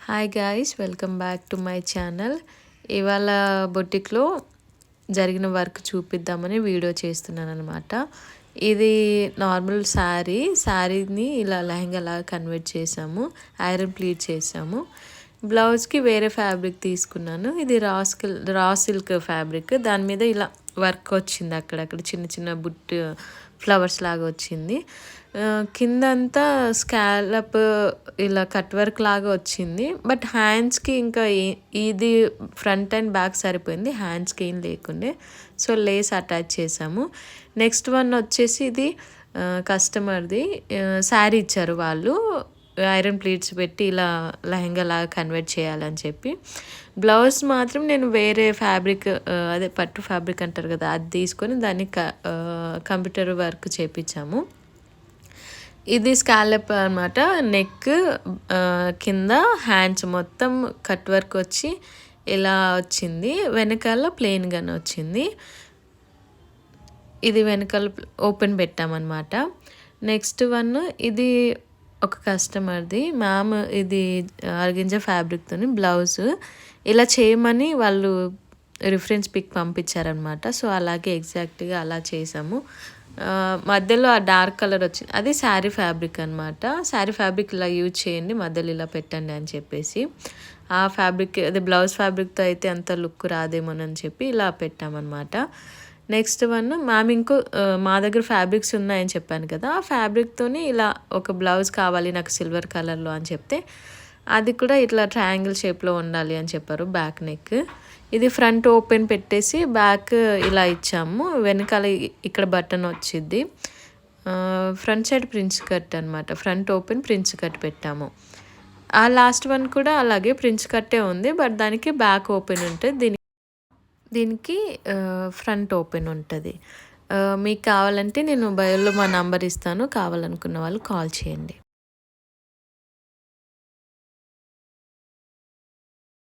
Hi guys, welcome back to my channel. ఇవాళ బొటిక్లో జరిగిన work చూపిద్దామని వీడియో చేస్తున్నాను అనమాట. ఇది నార్మల్ శారీని ఇలా లెహంగాలాగా కన్వర్ట్ చేసాము, ఐరన్ ప్లీట్ చేసాము. బ్లౌజ్కి వేరే ఫ్యాబ్రిక్ తీసుకున్నాను. ఇది రా సిల్క్ ఫ్యాబ్రిక్. దాని మీద ఇలా వర్క్ వచ్చింది, అక్కడక్కడ చిన్న చిన్న బుట్టు ఫ్లవర్స్ లాగా వచ్చింది. కిందంతా స్కాలప్ ఇలా కట్ వర్క్ లాగా వచ్చింది. బట్ హ్యాండ్స్కి ఇంకా ఇది ఫ్రంట్ అండ్ బ్యాక్ సరిపోయింది, హ్యాండ్స్కి ఏం లేకుండే. సో లేస్ అటాచ్ చేసాము. నెక్స్ట్ వన్ వచ్చేసి ఇది కస్టమర్ది శారీ ఇచ్చారు వాళ్ళు, ఐరన్ ప్లీట్స్ పెట్టి ఇలా లెహంగా లాగా కన్వర్ట్ చేయాలని చెప్పి. బ్లౌజ్ మాత్రం నేను వేరే ఫ్యాబ్రిక్, అదే పట్టు ఫ్యాబ్రిక్ అంటారు కదా, అది తీసుకొని దాన్ని కంప్యూటర్ వర్క్ చేపించాము. ఇది స్కాలప్ అనమాట. నెక్ కింద హ్యాండ్స్ మొత్తం కట్ వర్క్ వచ్చి ఇలా వచ్చింది. వెనకాల ప్లెయిన్గానే వచ్చింది. ఇది వెనకాల ఓపెన్ పెట్టామన్నమాట. నెక్స్ట్ వన్ ఇది ఒక కస్టమర్ది. మ్యామ్ ఇది ఆర్గెంజా ఫ్యాబ్రిక్తో బ్లౌజ్ ఇలా చేయమని వాళ్ళు రిఫరెన్స్ పిక్ పంపించారనమాట. సో అలాగే ఎగ్జాక్ట్గా అలా చేసాము. మధ్యలో ఆ డార్క్ కలర్ వచ్చింది, అది శారీ ఫ్యాబ్రిక్ అనమాట. శారీ ఫ్యాబ్రిక్ ఇలా యూజ్ చేయండి, మధ్యలో ఇలా పెట్టండి అని చెప్పేసి. ఆ ఫ్యాబ్రిక్ అదే బ్లౌజ్ ఫ్యాబ్రిక్తో అయితే అంత లుక్ రాదేమోనని చెప్పి ఇలా పెట్టామన్నమాట. నెక్స్ట్ వన్ మ్యామ్ మా దగ్గర ఫ్యాబ్రిక్స్ ఉన్నాయని చెప్పాను కదా, ఆ ఫ్యాబ్రిక్తోని ఇలా ఒక బ్లౌజ్ కావాలి నాకు సిల్వర్ కలర్లో అని చెప్తే అది కూడా ఇట్లా ట్రయాంగిల్ షేప్లో ఉండాలి అని చెప్పారు. బ్యాక్ నెక్ ఇది ఫ్రంట్ ఓపెన్ పెట్టేసి బ్యాక్ ఇలా ఇచ్చాము. వెనకాల ఇక్కడ బటన్ వచ్చింది. ఫ్రంట్ సైడ్ ప్రిన్స్ కట్ అనమాట. ఫ్రంట్ ఓపెన్ ప్రిన్స్ కట్ పెట్టాము. ఆ లాస్ట్ వన్ కూడా అలాగే ప్రిన్స్ కట్టే ఉంది, బట్ దానికి బ్యాక్ ఓపెన్ ఉంటుంది, దీనికి ఫ్రంట్ ఓపెన్ ఉంటుంది. మీకు కావాలంటే నేను బయోలో మా నంబర్ ఇస్తాను, కావాలనుకున్న వాళ్ళు కాల్ చేయండి.